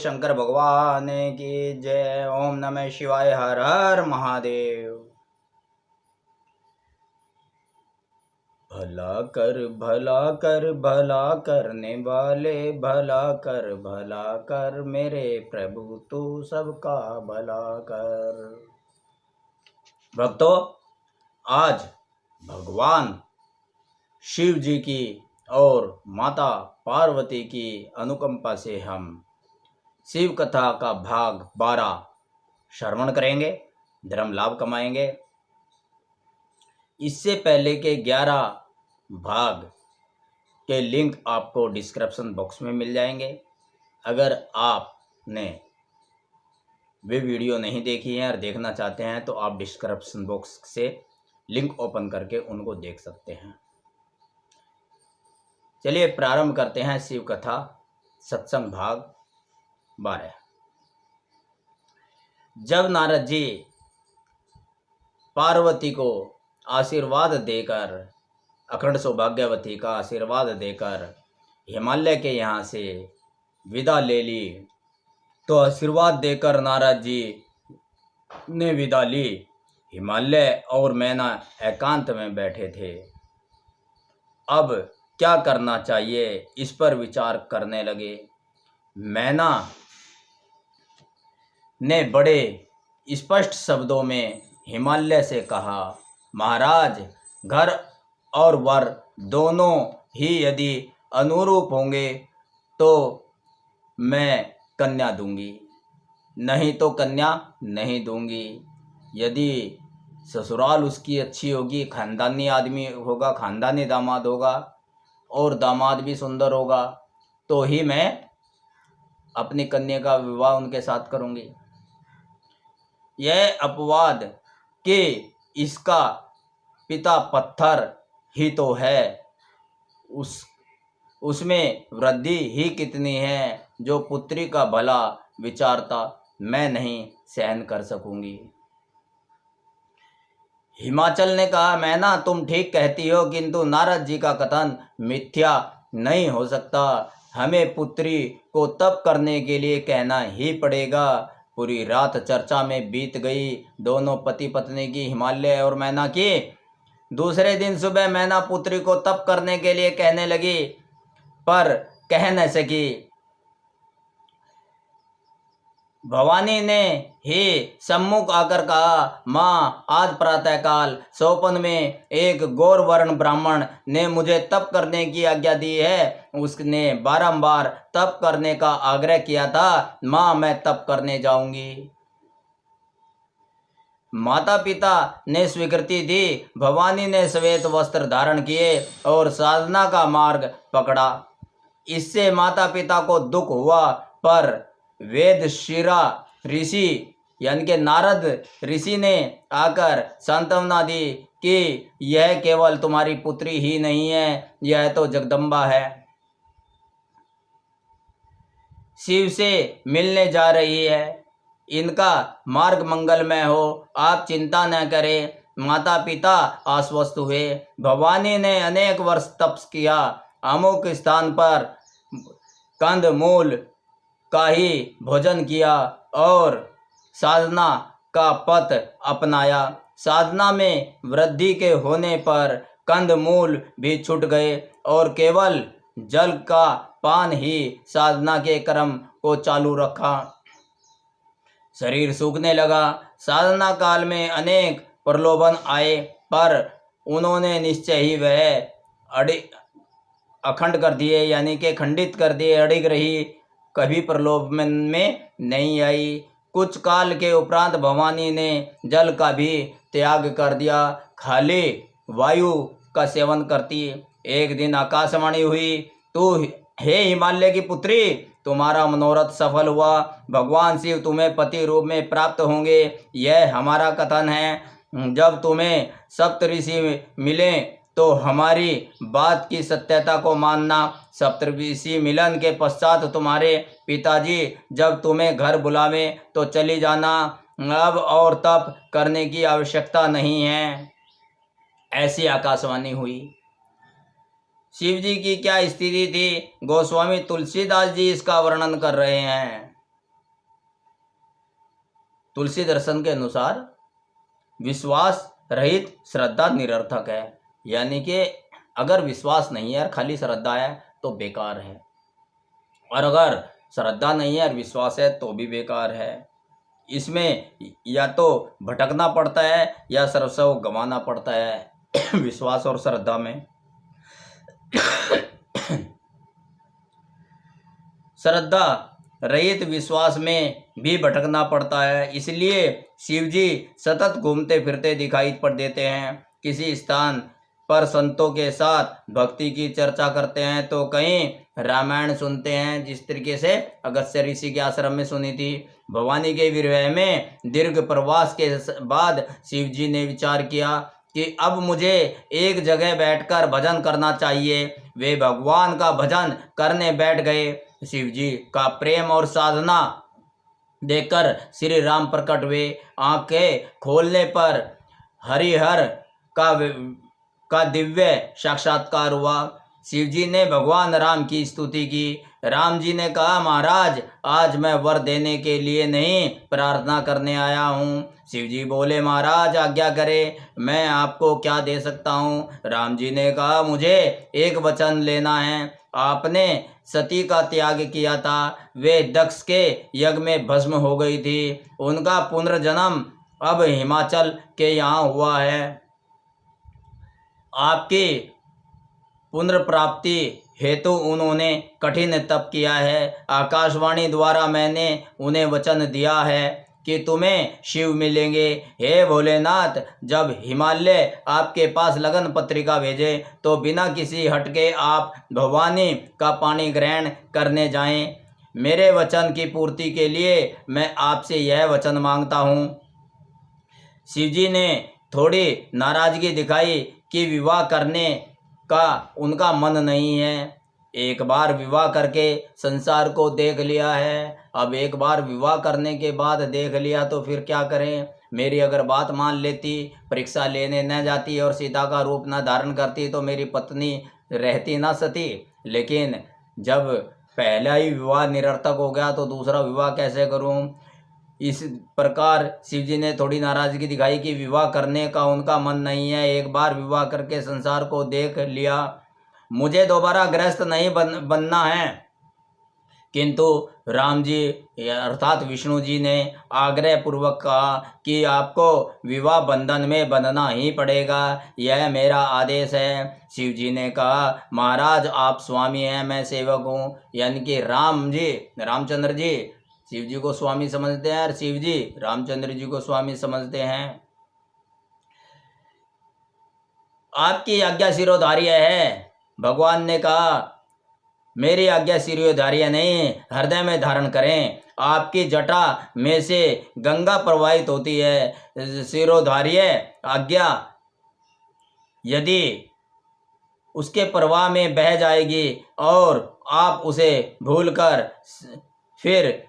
शंकर भगवान की जय। ओम नमः शिवाय। हर हर महादेव। भला कर भला करने वाले, भला कर मेरे प्रभु तू सबका भला कर। भक्तों, आज भगवान शिव जी की और माता पार्वती की अनुकंपा से हम शिव कथा का भाग 12 श्रवण करेंगे, धर्म लाभ कमाएंगे। इससे पहले के 11 भाग के लिंक आपको डिस्क्रिप्शन बॉक्स में मिल जाएंगे। अगर आपने वे वीडियो नहीं देखी हैं और देखना चाहते हैं तो आप डिस्क्रिप्शन बॉक्स से लिंक ओपन करके उनको देख सकते हैं। चलिए प्रारंभ करते हैं शिव कथा सत्संग भाग 12। जब नारद जी पार्वती को आशीर्वाद देकर, अखंड सौभाग्यवती का आशीर्वाद देकर हिमालय के यहाँ से विदा ले ली, तो आशीर्वाद देकर नारद जी ने विदा ली। हिमालय और मैना एकांत में बैठे थे। अब क्या करना चाहिए इस पर विचार करने लगे। मैना ने बड़े स्पष्ट शब्दों में हिमालय से कहा, महाराज, घर और वर दोनों ही यदि अनुरूप होंगे तो मैं कन्या दूंगी, नहीं तो कन्या नहीं दूंगी। यदि ससुराल उसकी अच्छी होगी, खानदानी आदमी होगा, खानदानी दामाद होगा और दामाद भी सुंदर होगा, तो ही मैं अपनी कन्या का विवाह उनके साथ करूंगी। यह अपवाद कि इसका पिता पत्थर ही तो है, उसमें वृद्धि ही कितनी है, जो पुत्री का भला विचारता मैं नहीं सहन कर सकूंगी। हिमाचल ने कहा, मैना तुम ठीक कहती हो, किंतु नारद जी का कथन मिथ्या नहीं हो सकता। हमें पुत्री को तप करने के लिए कहना ही पड़ेगा। पूरी रात चर्चा में बीत गई, दोनों पति पत्नी की, हिमालय और मैना की। दूसरे दिन सुबह मैना पुत्री को तप करने के लिए कहने लगी, पर कह न सकी। भवानी ने ही सम्मुख आकर कहा, माँ, आज प्रातःकाल सोपन में एक गौर वर्ण ब्राह्मण ने मुझे तप करने की आज्ञा दी है। उसने बारंबार तप करने का आग्रह किया था। माँ, मैं तप करने जाऊंगी। माता पिता ने स्वीकृति दी। भवानी ने श्वेत वस्त्र धारण किए और साधना का मार्ग पकड़ा। इससे माता पिता को दुख हुआ, पर वेद शिरा ऋषि यानी कि नारद ऋषि ने आकर सांत्वना दी कि यह केवल तुम्हारी पुत्री ही नहीं है, यह तो जगदम्बा है, शिव से मिलने जा रही है। इनका मार्ग मंगलमय हो, आप चिंता न करें। माता पिता आश्वस्त हुए। भवानी ने अनेक वर्ष तप किया, अमुक स्थान पर कंद मूल का ही भोजन किया और साधना का पथ अपनाया। साधना में वृद्धि के होने पर कंद मूल भी छूट गए और केवल जल का पान ही साधना के क्रम को चालू रखा। शरीर सूखने लगा। साधना काल में अनेक प्रलोभन आए, पर उन्होंने निश्चय ही वह अखंड कर दिए, यानी कि खंडित कर दिए, अड़िग रही, कभी प्रलोभन में नहीं आई। कुछ काल के उपरांत भवानी ने जल का भी त्याग कर दिया, खाली वायु का सेवन करती। एक दिन आकाशवाणी हुई, तू हे हिमालय की पुत्री, तुम्हारा मनोरथ सफल हुआ। भगवान शिव तुम्हें पति रूप में प्राप्त होंगे, यह हमारा कथन है। जब तुम्हें सप्तऋषि मिले तो हमारी बात की सत्यता को मानना। सप्तऋषि मिलन के पश्चात तुम्हारे पिताजी जब तुम्हें घर बुलावें तो चली जाना। अब और तप करने की आवश्यकता नहीं है। ऐसी आकाशवाणी हुई। शिव जी की क्या स्थिति थी, गोस्वामी तुलसीदास जी इसका वर्णन कर रहे हैं। तुलसी दर्शन के अनुसार विश्वास रहित श्रद्धा निरर्थक है। यानी कि अगर विश्वास नहीं है और खाली श्रद्धा है तो बेकार है, और अगर श्रद्धा नहीं है और विश्वास है तो भी बेकार है। इसमें या तो भटकना पड़ता है या सर्वस्व गंवाना पड़ता है विश्वास और श्रद्धा में। श्रद्धा रहित विश्वास में भी भटकना पड़ता है। इसलिए शिवजी सतत घूमते फिरते दिखाई पड़ देते हैं। किसी स्थान पर संतों के साथ भक्ति की चर्चा करते हैं तो कहीं रामायण सुनते हैं, जिस तरीके से अगस्त्य ऋषि के आश्रम में सुनी थी। भवानी के विरह में दीर्घ प्रवास के बाद शिवजी ने विचार किया कि अब मुझे एक जगह बैठकर भजन करना चाहिए। वे भगवान का भजन करने बैठ गए। शिवजी का प्रेम और साधना देखकर श्री राम प्रकट हुए। आंखें खोलने पर हरिहर का दिव्य साक्षात्कार हुआ। शिवजी ने भगवान राम की स्तुति की। राम जी ने कहा, महाराज आज मैं वर देने के लिए नहीं प्रार्थना करने आया हूँ। शिवजी बोले, महाराज आज्ञा करे, मैं आपको क्या दे सकता हूँ। राम जी ने कहा, मुझे एक वचन लेना है। आपने सती का त्याग किया था, वे दक्ष के यज्ञ में भस्म हो गई थी। उनका पुनर्जन्म अब हिमाचल के यहाँ हुआ है। आपकी पुनर्प्राप्ति हेतु उन्होंने कठिन तप किया है। आकाशवाणी द्वारा मैंने उन्हें वचन दिया है कि तुम्हें शिव मिलेंगे। हे भोलेनाथ, जब हिमालय आपके पास लगन पत्रिका भेजे तो बिना किसी हटके आप भवानी का पानी ग्रहण करने जाएं। मेरे वचन की पूर्ति के लिए मैं आपसे यह वचन मांगता हूँ। शिवजी ने थोड़ी नाराजगी दिखाई कि विवाह करने का उनका मन नहीं है। एक बार विवाह करके संसार को देख लिया है, अब एक बार विवाह करने के बाद देख लिया तो फिर क्या करें। मेरी अगर बात मान लेती, परीक्षा लेने न जाती और सीता का रूप न धारण करती तो मेरी पत्नी रहती ना सती। लेकिन जब पहला ही विवाह निरर्थक हो गया तो दूसरा विवाह कैसे करूं। इस प्रकार शिवजी ने थोड़ी नाराजगी दिखाई कि विवाह करने का उनका मन नहीं है। एक बार विवाह करके संसार को देख लिया, मुझे दोबारा गृहस्थ नहीं बनना है। किंतु राम जी अर्थात विष्णु जी ने आग्रह पूर्वक कहा कि आपको विवाह बंधन में बंधना ही पड़ेगा, यह मेरा आदेश है। शिव जी ने कहा, महाराज आप स्वामी हैं, मैं सेवक हूँ। यानी कि रामचंद्र जी शिव जी को स्वामी समझते हैं और शिव जी रामचंद्र जी को स्वामी समझते हैं। आपकी आज्ञा शिरोधार्य है। भगवान ने कहा, मेरी आज्ञा शिरोधार्य नहीं, हृदय में धारण करें। आपकी जटा में से गंगा प्रवाहित होती है। शिरोधार्य आज्ञा यदि उसके प्रवाह में बह जाएगी और आप उसे भूलकर फिर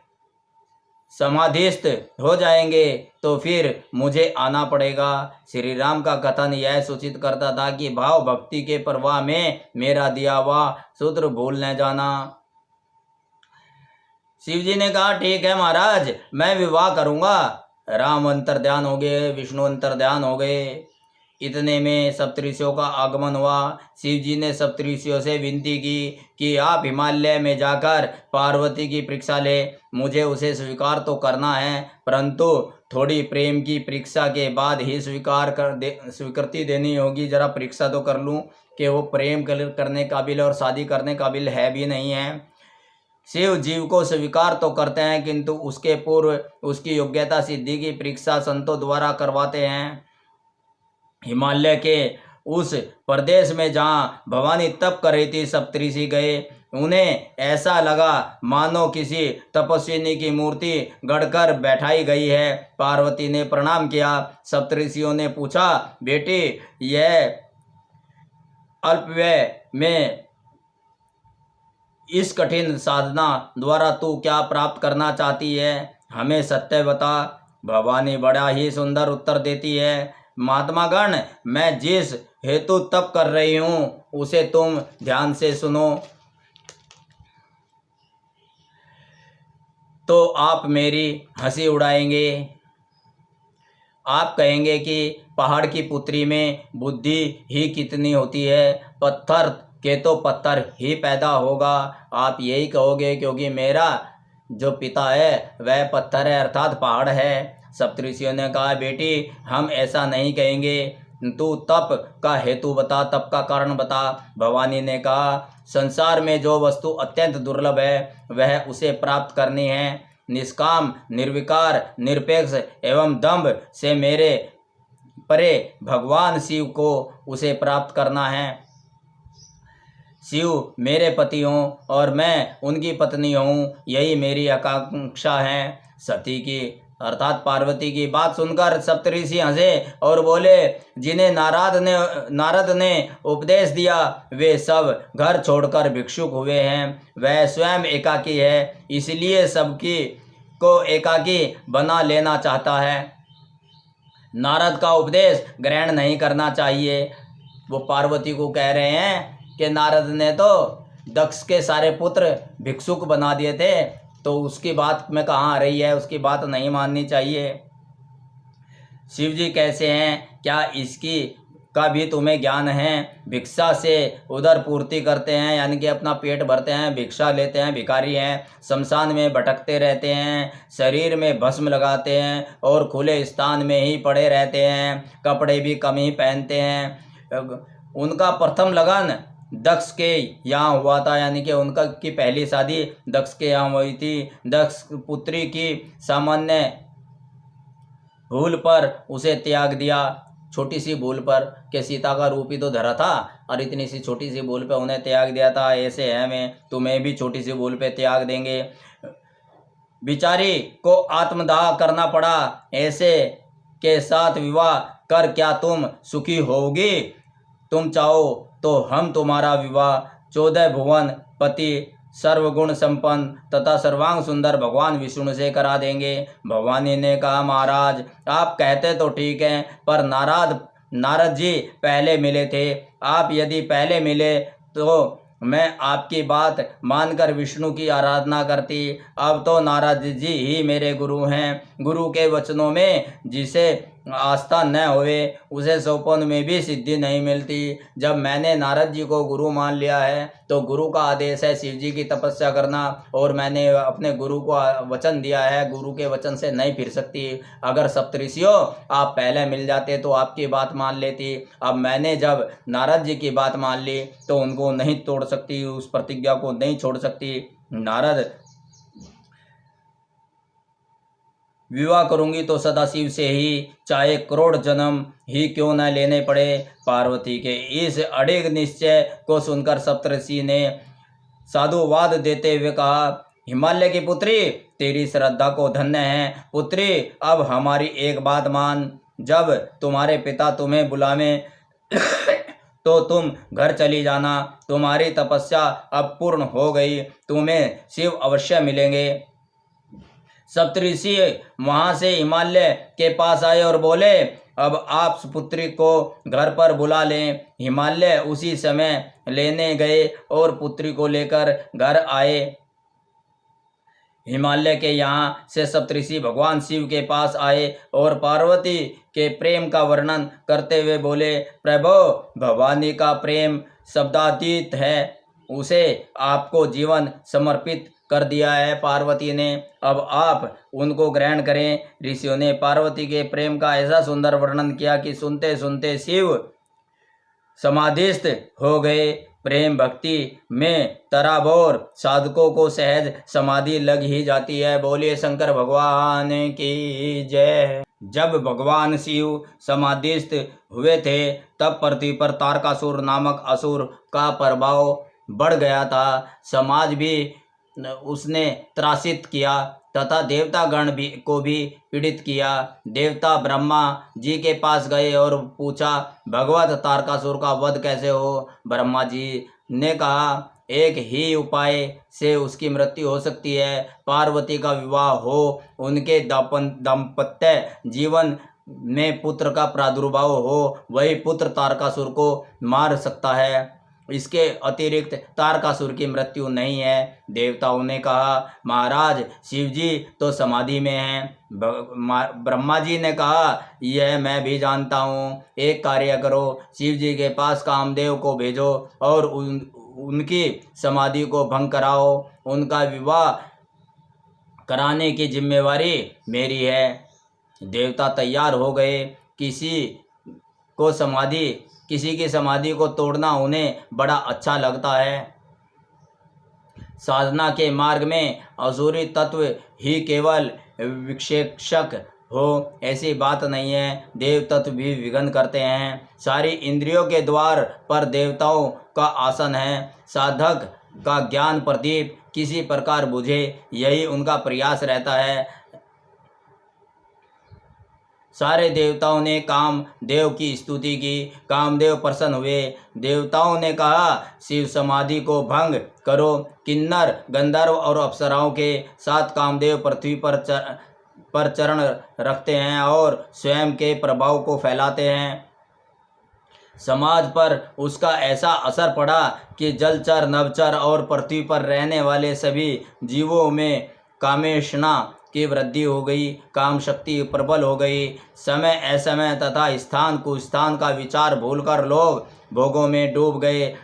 समाधिस्थ हो जाएंगे तो फिर मुझे आना पड़ेगा। श्री राम का कथन यह सूचित करता था कि भाव भक्ति के प्रवाह में मेरा दिया हुआ सूत्र भूल न जाना। शिव जी ने कहा, ठीक है महाराज, मैं विवाह करूंगा। राम अंतर्ध्यान हो गए, विष्णु अंतर्ध्यान हो गए। इतने में सप्तऋषियों का आगमन हुआ। शिव जी ने सप्तऋषियों से विनती की कि आप हिमालय में जाकर पार्वती की परीक्षा ले। मुझे उसे स्वीकार तो करना है, परंतु थोड़ी प्रेम की परीक्षा के बाद ही स्वीकृति देनी होगी। जरा परीक्षा तो कर लूँ कि वो प्रेम करने काबिल और शादी करने काबिल है भी नहीं है। शिव जीव को स्वीकार तो करते हैं, किंतु उसके पूर्व उसकी योग्यता सिद्धि की परीक्षा संतों द्वारा करवाते हैं। हिमालय के उस प्रदेश में जहाँ भवानी तप कर रही थी, सप्तऋषि गए। उन्हें ऐसा लगा मानो किसी तपस्विनी की मूर्ति गढ़कर बैठाई गई है। पार्वती ने प्रणाम किया। सप्तऋषियों ने पूछा, बेटी, यह अल्पव्यय में इस कठिन साधना द्वारा तू क्या प्राप्त करना चाहती है, हमें सत्य बता। भवानी बड़ा ही सुंदर उत्तर देती है, महात्मागण, मैं जिस हेतु तप कर रही हूँ उसे तुम ध्यान से सुनो तो आप मेरी हंसी उड़ाएंगे। आप कहेंगे कि पहाड़ की पुत्री में बुद्धि ही कितनी होती है, पत्थर के तो पत्थर ही पैदा होगा। आप यही कहोगे क्योंकि मेरा जो पिता है वह पत्थर है अर्थात पहाड़ है। सप्तऋषियों ने कहा, बेटी हम ऐसा नहीं कहेंगे, तू तप का हेतु बता, तप का कारण बता। भवानी ने कहा, संसार में जो वस्तु अत्यंत दुर्लभ है वह उसे प्राप्त करनी है। निष्काम, निर्विकार, निरपेक्ष एवं दंभ से मेरे परे भगवान शिव को उसे प्राप्त करना है। शिव मेरे पति हों और मैं उनकी पत्नी हूँ, यही मेरी आकांक्षा है। सती की अर्थात पार्वती की बात सुनकर सप्तऋषि हंसे और बोले, जिन्हें नारद ने उपदेश दिया वे सब घर छोड़कर भिक्षुक हुए हैं। वह स्वयं एकाकी है, इसलिए सबकी को एकाकी बना लेना चाहता है। नारद का उपदेश ग्रहण नहीं करना चाहिए। वो पार्वती को कह रहे हैं कि नारद ने तो दक्ष के सारे पुत्र भिक्षुक बना दिए थे, तो उसकी बात में कहाँ आ रही है, उसकी बात नहीं माननी चाहिए। शिव जी कैसे हैं, क्या इसकी का भी तुम्हें ज्ञान है? भिक्षा से उदर पूर्ति करते हैं, यानी कि अपना पेट भरते हैं, भिक्षा लेते हैं, भिखारी हैं, शमशान में भटकते रहते हैं, शरीर में भस्म लगाते हैं और खुले स्थान में ही पड़े रहते हैं, कपड़े भी कम ही पहनते हैं। उनका प्रथम लगन दक्ष के यहाँ हुआ था, यानी कि उनका की पहली शादी दक्ष के यहाँ हुई थी। दक्ष पुत्री की सामान्य भूल पर उसे त्याग दिया, छोटी सी भूल पर, कि सीता का रूप ही तो धरा था और इतनी सी छोटी सी भूल पे उन्हें त्याग दिया था। ऐसे है मैं तुम्हें भी छोटी सी भूल पे त्याग देंगे। बिचारी को आत्मदाह करना पड़ा, ऐसे के साथ विवाह कर क्या तुम सुखी होगी? तुम चाहो तो हम तुम्हारा विवाह 14 भुवन पति सर्वगुण संपन्न तथा सर्वांग सुंदर भगवान विष्णु से करा देंगे। भवानी ने कहा, महाराज आप कहते तो ठीक हैं, पर नारद जी पहले मिले थे। आप यदि पहले मिले तो मैं आपकी बात मानकर विष्णु की आराधना करती। अब तो नारद जी ही मेरे गुरु हैं। गुरु के वचनों में जिसे आस्था न होवे उसे सोपन में भी सिद्धि नहीं मिलती। जब मैंने नारद जी को गुरु मान लिया है तो गुरु का आदेश है शिव जी की तपस्या करना, और मैंने अपने गुरु को वचन दिया है, गुरु के वचन से नहीं फिर सकती। अगर सप्तऋषियों आप पहले मिल जाते तो आपकी बात मान लेती। अब मैंने जब नारद जी की बात मान ली तो उनको नहीं तोड़ सकती, उस प्रतिज्ञा को नहीं छोड़ सकती। नारद विवाह करूंगी तो सदाशिव से ही, चाहे करोड़ जन्म ही क्यों न लेने पड़े। पार्वती के इस अड़िग निश्चय को सुनकर सप्तऋषि ने साधुवाद देते हुए कहा, हिमालय की पुत्री तेरी श्रद्धा को धन्य है। पुत्री अब हमारी एक बात मान, जब तुम्हारे पिता तुम्हें बुलावें तो तुम घर चली जाना। तुम्हारी तपस्या अब पूर्ण हो गई, तुम्हें शिव अवश्य मिलेंगे। सप्तऋषि वहां से हिमालय के पास आए और बोले, अब आप पुत्री को घर पर बुला लें। हिमालय उसी समय लेने गए और पुत्री को लेकर घर आए। हिमालय के यहाँ से सप्तऋषि भगवान शिव के पास आए और पार्वती के प्रेम का वर्णन करते हुए बोले, प्रभु भवानी का प्रेम शब्दातीत है, उसे आपको जीवन समर्पित कर दिया है पार्वती ने, अब आप उनको ग्रहण करें। ऋषियों ने पार्वती के प्रेम का ऐसा सुंदर वर्णन किया कि सुनते सुनते शिव समाधिस्थ हो गए। प्रेम भक्ति में तराबोर साधकों को सहज समाधि लग ही जाती है। बोलिए शंकर भगवान की जय। जब भगवान शिव समाधिस्थ हुए थे तब पृथ्वी पर तारकासुर नामक असुर का प्रभाव बढ़ गया था। समाज भी उसने त्रासित किया तथा देवतागण को भी पीड़ित किया। देवता ब्रह्मा जी के पास गए और पूछा, भगवत तारकासुर का वध कैसे हो? ब्रह्मा जी ने कहा, एक ही उपाय से उसकी मृत्यु हो सकती है, पार्वती का विवाह हो, उनके दाम्पत्य जीवन में पुत्र का प्रादुर्भाव हो, वही पुत्र तारकासुर को मार सकता है। इसके अतिरिक्त तारकासुर की मृत्यु नहीं है। देवताओं ने कहा, महाराज शिव जी तो समाधि में हैं। ब्रह्मा जी ने कहा, यह मैं भी जानता हूँ। एक कार्य करो, शिव जी के पास कामदेव को भेजो और उनकी समाधि को भंग कराओ। उनका विवाह कराने की जिम्मेवारी मेरी है। देवता तैयार हो गए। किसी की समाधि को तोड़ना उन्हें बड़ा अच्छा लगता है। साधना के मार्ग में असुरी तत्व ही केवल विक्षेपक हो, ऐसी बात नहीं है। देव तत्व भी विघ्न करते हैं। सारी इंद्रियों के द्वार पर देवताओं का आसन है। साधक का ज्ञान प्रदीप किसी प्रकार बुझे, यही उनका प्रयास रहता है। सारे देवताओं ने कामदेव की स्तुति की। कामदेव प्रसन्न हुए। देवताओं ने कहा, शिव समाधि को भंग करो। किन्नर, गंधर्व और अप्सराओं के साथ कामदेव पृथ्वी पर चरण रखते हैं और स्वयं के प्रभाव को फैलाते हैं। समाज पर उसका ऐसा असर पड़ा कि जलचर, नभचर और पृथ्वी पर रहने वाले सभी जीवों में कामेशना की वृद्धि हो गई। काम शक्ति प्रबल हो गई। समय असमय तथा स्थान कुस्थान का विचार भूलकर लोग भोगों में डूब गए।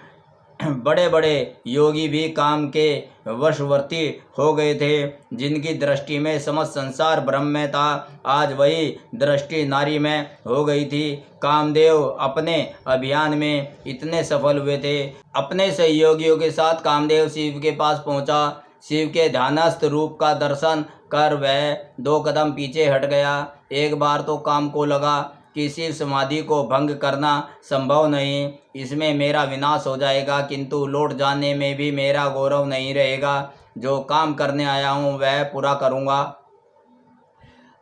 बड़े बड़े योगी भी काम के वशवर्ती हो गए थे। जिनकी दृष्टि में समस्त संसार ब्रह्म में था, आज वही दृष्टि नारी में हो गई थी। कामदेव अपने अभियान में इतने सफल हुए थे। अपने सहयोगियों के साथ कामदेव शिव के पास पहुंचा। शिव के ध्यानस्थ रूप का दर्शन कर वह 2 कदम पीछे हट गया। एक बार तो काम को लगा कि शिव समाधि को भंग करना संभव नहीं, इसमें मेरा विनाश हो जाएगा, किंतु लौट जाने में भी मेरा गौरव नहीं रहेगा। जो काम करने आया हूँ वह पूरा करूँगा।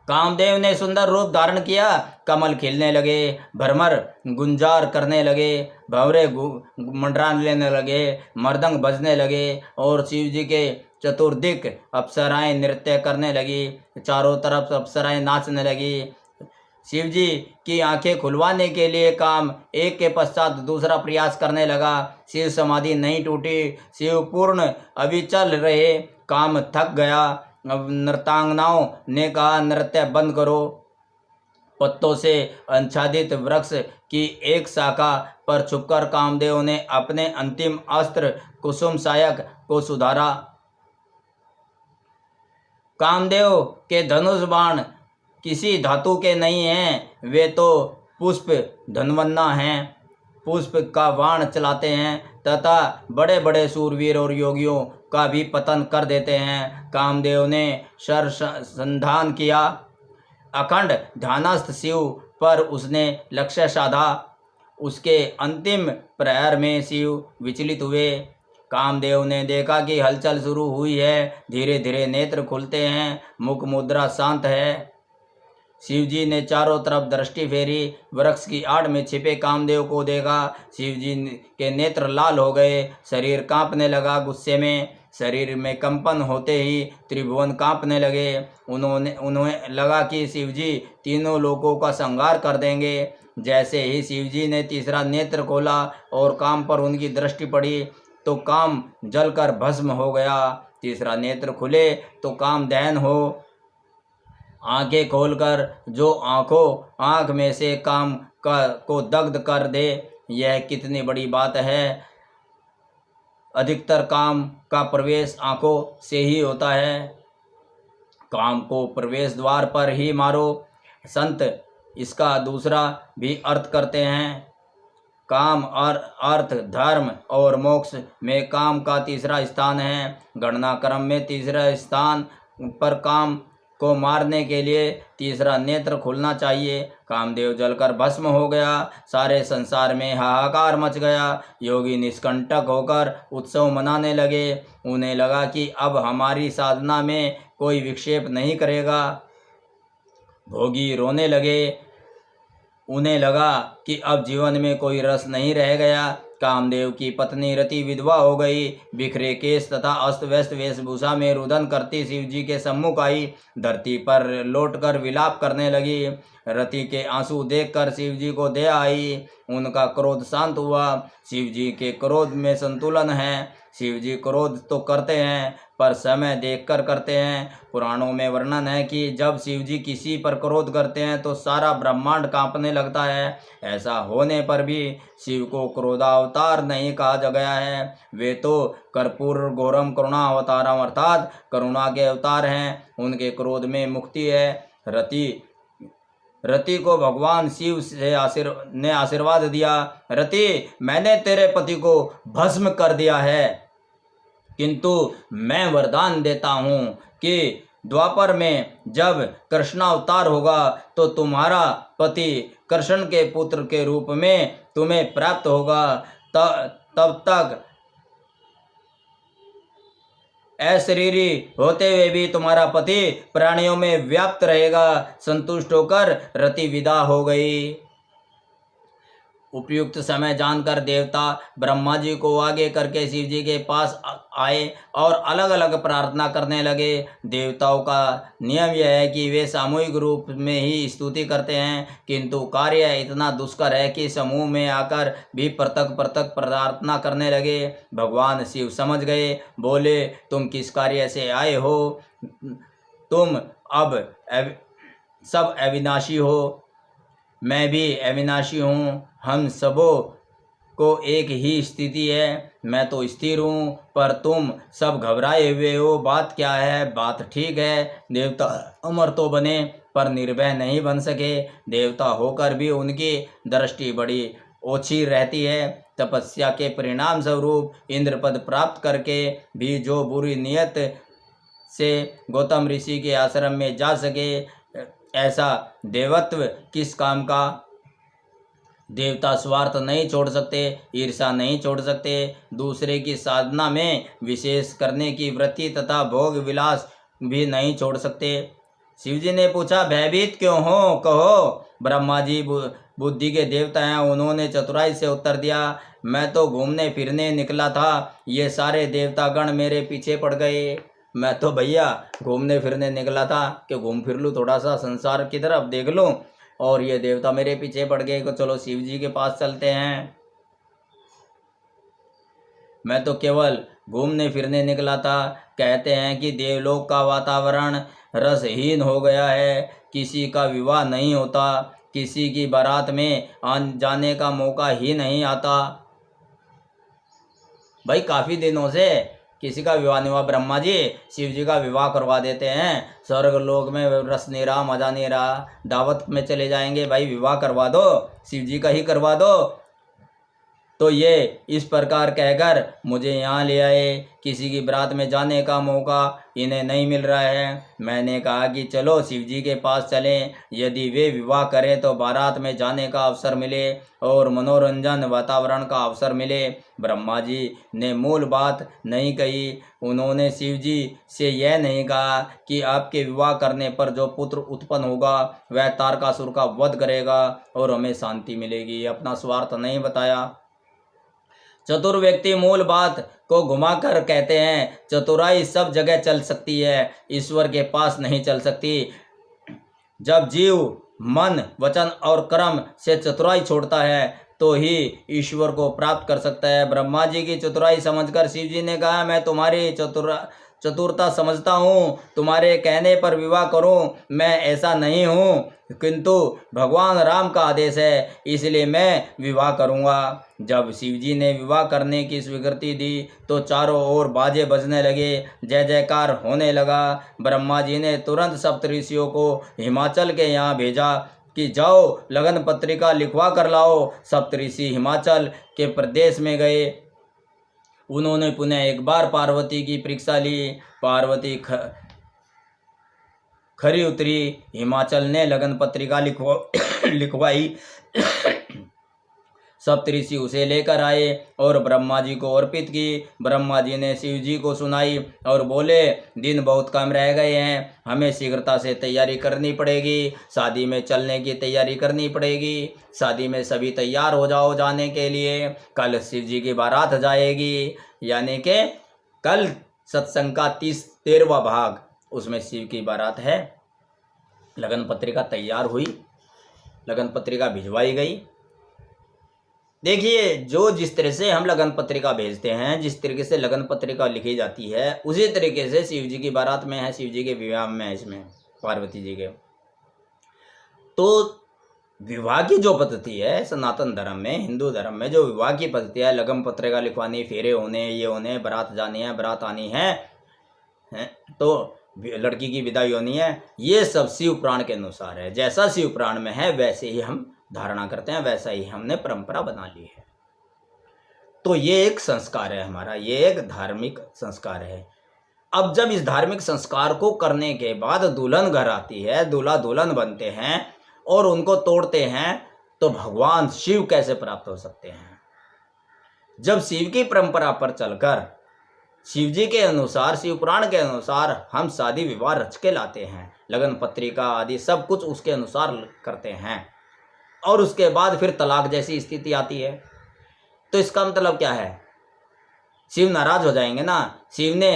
कामदेव ने सुंदर रूप धारण किया। कमल खिलने लगे, भ्रमर गुंजार करने लगे, भंवरे मंडराने लगे, मृदंग बजने लगे और शिव जी के चतुर्दिक अप्सराएं नृत्य करने लगी। चारों तरफ अप्सराएं नाचने लगी। शिव जी की आंखें खुलवाने के लिए काम एक के पश्चात दूसरा प्रयास करने लगा। शिव समाधि नहीं टूटी। शिव पूर्ण अविचल रहे। काम थक गया। अब नृत्यांगनाओं ने कहा, नृत्य बंद करो। पत्तों से आच्छादित वृक्ष की एक शाखा पर छुपकर कामदेव ने अपने अंतिम अस्त्र कुसुम सायक को सुधारा। कामदेव के धनुष बाण किसी धातु के नहीं हैं, वे तो पुष्प धनवन्ना हैं। पुष्प का बाण चलाते हैं तथा बड़े बड़े सूरवीर और योगियों का भी पतन कर देते हैं। कामदेव ने शरसंधान किया। अखंड ध्यानस्थ शिव पर उसने लक्ष्य साधा। उसके अंतिम प्रहर में शिव विचलित हुए। कामदेव ने देखा कि हलचल शुरू हुई है। धीरे धीरे नेत्र खुलते हैं। मुख मुद्रा शांत है। शिव जी ने चारों तरफ दृष्टि फेरी। वृक्ष की आड़ में छिपे कामदेव को देखा। शिव जी के नेत्र लाल हो गए। शरीर कांपने लगा। गुस्से में शरीर में कंपन होते ही त्रिभुवन कांपने लगे। उन्हें लगा कि शिव जी तीनों लोकों का संहार कर देंगे। जैसे ही शिव जी ने तीसरा नेत्र खोला और काम पर उनकी दृष्टि पड़ी तो काम जलकर भस्म हो गया। तीसरा नेत्र खुले तो काम दहन हो। आंखें खोलकर जो आंख में से काम को दग्ध कर दे, यह कितनी बड़ी बात है। अधिकतर काम का प्रवेश आंखों से ही होता है। काम को प्रवेश द्वार पर ही मारो। संत इसका दूसरा भी अर्थ करते हैं। काम और अर्थ, धर्म और मोक्ष में काम का तीसरा स्थान है। गणना क्रम में तीसरा स्थान पर काम को मारने के लिए तीसरा नेत्र खुलना चाहिए। कामदेव जलकर भस्म हो गया। सारे संसार में हाहाकार मच गया। योगी निष्कंटक होकर उत्सव मनाने लगे। उन्हें लगा कि अब हमारी साधना में कोई विक्षेप नहीं करेगा। भोगी रोने लगे। उन्हें लगा कि अब जीवन में कोई रस नहीं रह गया। कामदेव की पत्नी रति विधवा हो गई। बिखरे केस तथा अस्त व्यस्त वेशभूषा में रुदन करती शिव जी के सम्मुख आई। धरती पर लौटकर विलाप करने लगी। रति के आंसू देखकर शिव जी को दया आई। उनका क्रोध शांत हुआ। शिव जी के क्रोध में संतुलन है। शिव जी क्रोध तो करते हैं पर समय देखकर करते हैं। पुराणों में वर्णन है कि जब शिव जी किसी पर क्रोध करते हैं तो सारा ब्रह्मांड कांपने लगता है। ऐसा होने पर भी शिव को क्रोधावतार नहीं कहा गया है। वे तो कर्पूर घोरम करुणा अवतारम अर्थात करुणा के अवतार हैं। उनके क्रोध में मुक्ति है। रति को भगवान शिव से आशीर्वाद दिया। रति, मैंने तेरे पति को भस्म कर दिया है, किंतु मैं वरदान देता हूँ कि द्वापर में जब कृष्णावतार होगा तो तुम्हारा पति कृष्ण के पुत्र के रूप में तुम्हें प्राप्त होगा। तब तक अशरीरी होते हुए भी तुम्हारा पति प्राणियों में व्याप्त रहेगा। संतुष्ट होकर रति विदा हो गई। उपयुक्त समय जानकर देवता ब्रह्मा जी को आगे करके शिव जी के पास आए और अलग अलग प्रार्थना करने लगे। देवताओं का नियम यह है कि वे सामूहिक रूप में ही स्तुति करते हैं, किंतु कार्य इतना दुष्कर है कि समूह में आकर भी पृथक पृथक प्रार्थना करने लगे। भगवान शिव समझ गए। बोले, तुम किस कार्य से आए हो? तुम अब सब अविनाशी हो, मैं भी अविनाशी हूँ। हम सबों को एक ही स्थिति है। मैं तो स्थिर हूँ पर तुम सब घबराए हुए हो। बात क्या है? बात ठीक है, देवता अमर तो बने पर निर्भय नहीं बन सके। देवता होकर भी उनकी दृष्टि बड़ी ओछी रहती है। तपस्या के परिणाम स्वरूप इंद्र पद प्राप्त करके भी जो बुरी नियत से गौतम ऋषि के आश्रम में जा सके, ऐसा देवत्व किस काम का? देवता स्वार्थ नहीं छोड़ सकते, ईर्षा नहीं छोड़ सकते, दूसरे की साधना में विशेष करने की वृत्ति तथा भोग विलास भी नहीं छोड़ सकते। शिवजी ने पूछा, भयभीत क्यों हो? कहो। ब्रह्मा जी बुद्धि के देवता हैं। उन्होंने चतुराई से उत्तर दिया, मैं तो घूमने फिरने निकला था, ये सारे देवतागण मेरे पीछे पड़ गए। मैं तो भैया घूमने फिरने निकला था कि घूम फिर लूँ, थोड़ा सा संसार की तरफ देख लूँ, और ये देवता मेरे पीछे पड़ गए कि चलो शिव जी के पास चलते हैं। मैं तो केवल घूमने फिरने निकला था। कहते हैं कि देवलोक का वातावरण रसहीन हो गया है। किसी का विवाह नहीं होता, किसी की बारात में जाने का मौका ही नहीं आता। भाई काफ़ी दिनों से किसी का विवाह नहीं हुआ। ब्रह्मा जी शिव जी का विवाह करवा देते हैं। स्वर्ग लोक में रस नहीं रहा, मजा नहीं रहा, दावत में चले जाएंगे, भाई विवाह करवा दो, शिव जी का ही करवा दो। तो ये इस प्रकार कहकर मुझे यहाँ ले आए। किसी की बारात में जाने का मौका इन्हें नहीं मिल रहा है। मैंने कहा कि चलो शिव जी के पास चलें, यदि वे विवाह करें तो बारात में जाने का अवसर मिले और मनोरंजन वातावरण का अवसर मिले। ब्रह्मा जी ने मूल बात नहीं कही। उन्होंने शिव जी से यह नहीं कहा कि आपके विवाह करने पर जो पुत्र उत्पन्न होगा वह तारकासुर का वध करेगा और हमें शांति मिलेगी। अपना स्वार्थ नहीं बताया। चतुर व्यक्ति मूल बात को घुमाकर कहते हैं। चतुराई सब जगह चल सकती है, ईश्वर के पास नहीं चल सकती। जब जीव मन, वचन और कर्म से चतुराई छोड़ता है तो ही ईश्वर को प्राप्त कर सकता है। ब्रह्मा जी की चतुराई समझकर शिव जी ने कहा, मैं तुम्हारी चतुरता समझता हूँ, तुम्हारे कहने पर विवाह करूँ। मैं ऐसा नहीं हूँ, किंतु भगवान राम का आदेश है, इसलिए मैं विवाह करूँगा। जब शिव जी ने विवाह करने की स्वीकृति दी तो चारों ओर बाजे बजने लगे, जय जयकार होने लगा। ब्रह्मा जी ने तुरंत सप्तऋषियों को हिमाचल के यहाँ भेजा कि जाओ लगन पत्रिका लिखवा कर लाओ। सप्तऋषि हिमाचल के प्रदेश में गए। उन्होंने पुनः एक बार पार्वती की परीक्षा ली। पार्वती खरी उतरी। हिमाचल ने लगन पत्रिका लिखवाई। सप्तऋषि उसे लेकर आए और ब्रह्मा जी को अर्पित की। ब्रह्मा जी ने शिव जी को सुनाई और बोले, दिन बहुत कम रह गए हैं, हमें शीघ्रता से तैयारी करनी पड़ेगी, शादी में चलने की तैयारी करनी पड़ेगी। शादी में सभी तैयार हो जाओ जाने के लिए, कल शिव जी की बारात जाएगी। यानी कि कल सत्संग का 13वां भाग, उसमें शिव की बारात है। लगन पत्रिका तैयार हुई, लगन पत्रिका भिजवाई गई। देखिए, जो जिस तरह से हम लगन पत्रिका भेजते हैं, जिस तरीके से लगन पत्रिका लिखी जाती है, उसी तरीके से शिव जी की बारात में है, शिव जी के विवाह में है, इसमें पार्वती जी के। तो विवाह की जो पद्धति है सनातन धर्म में, हिंदू धर्म में जो विवाह की पद्धति है, लगन पत्रिका लिखवानी, फेरे होने, ये होने, बारात जानी है, बारात आनी है, तो लड़की की विदाई होनी है, ये सब शिव पुराण के अनुसार है। जैसा शिव पुराण में है वैसे ही हम धारणा करते हैं, वैसा ही हमने परंपरा बना ली है। तो ये एक संस्कार है हमारा, ये एक धार्मिक संस्कार है। अब जब इस धार्मिक संस्कार को करने के बाद दुल्हन घर आती है, दूल्हा दुल्हन बनते हैं और उनको तोड़ते हैं, तो भगवान शिव कैसे प्राप्त हो सकते हैं? जब शिव की परंपरा पर चलकर, शिव जी के अनुसार, शिव पुराण के अनुसार हम शादी विवाह रच के लाते हैं, लगन पत्रिका आदि सब कुछ उसके अनुसार करते हैं, और उसके बाद फिर तलाक जैसी स्थिति आती है, तो इसका मतलब क्या है? शिव नाराज हो जाएंगे ना। शिव ने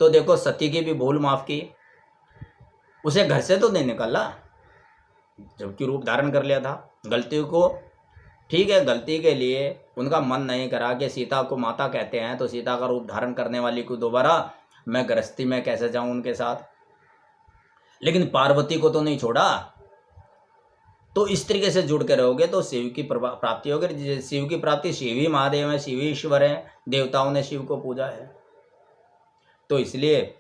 तो देखो सती की भी भूल माफ की, उसे घर से तो नहीं निकाला, जबकि रूप धारण कर लिया था। गलती को, ठीक है, गलती के लिए उनका मन नहीं करा कि सीता को माता कहते हैं, तो सीता का रूप धारण करने वाली को दोबारा मैं गृहस्थी में कैसे जाऊं उनके साथ, लेकिन पार्वती को तो नहीं छोड़ा। तो इस तरीके से जुड़ के रहोगे तो शिव की प्राप्ति होगी। शिव की प्राप्ति, शिव ही महादेव है, शिव ही ईश्वर है, देवताओं ने शिव को पूजा है। तो इसलिए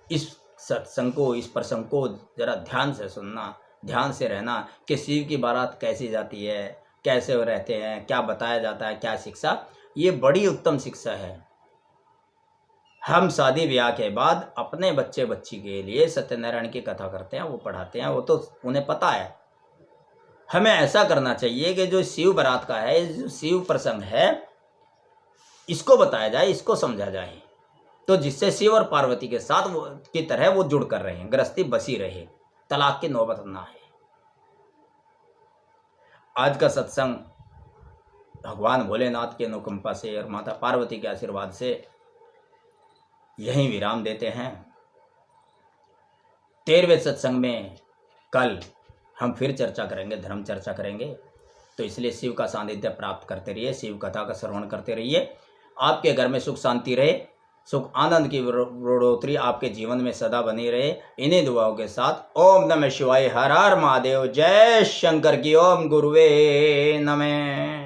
इस सत्संग को, इस प्रसंग को जरा ध्यान से सुनना, ध्यान से रहना कि शिव की बारात कैसी जाती है, कैसे वो रहते हैं, क्या बताया जाता है, क्या शिक्षा। ये बड़ी उत्तम शिक्षा है। हम शादी ब्याह के बाद अपने बच्चे बच्ची के लिए सत्यनारायण की कथा करते हैं, वो पढ़ाते हैं, वो तो उन्हें पता है। हमें ऐसा करना चाहिए कि जो शिव बारात का है, जो शिव प्रसंग है, इसको बताया जाए, इसको समझा जाए, तो जिससे शिव और पार्वती के साथ वो की तरह वो जुड़ कर रहे, गृहस्थी बसी रहे, तलाक की नौबत ना है। आज का सत्संग भगवान भोलेनाथ की अनुकंपा से और माता पार्वती के आशीर्वाद से यहीं विराम देते हैं। 13वें सत्संग में कल हम फिर चर्चा करेंगे, धर्म चर्चा करेंगे। तो इसलिए शिव का सानिध्य प्राप्त करते रहिए, शिव कथा का श्रवण करते रहिए। आपके घर में सुख शांति रहे, सुख आनंद की बढ़ोतरी आपके जीवन में सदा बनी रहे। इन्हीं दुआओं के साथ ओम नमः शिवाय, हर हर महादेव, जय शंकर की, ओम गुरुवे नमः।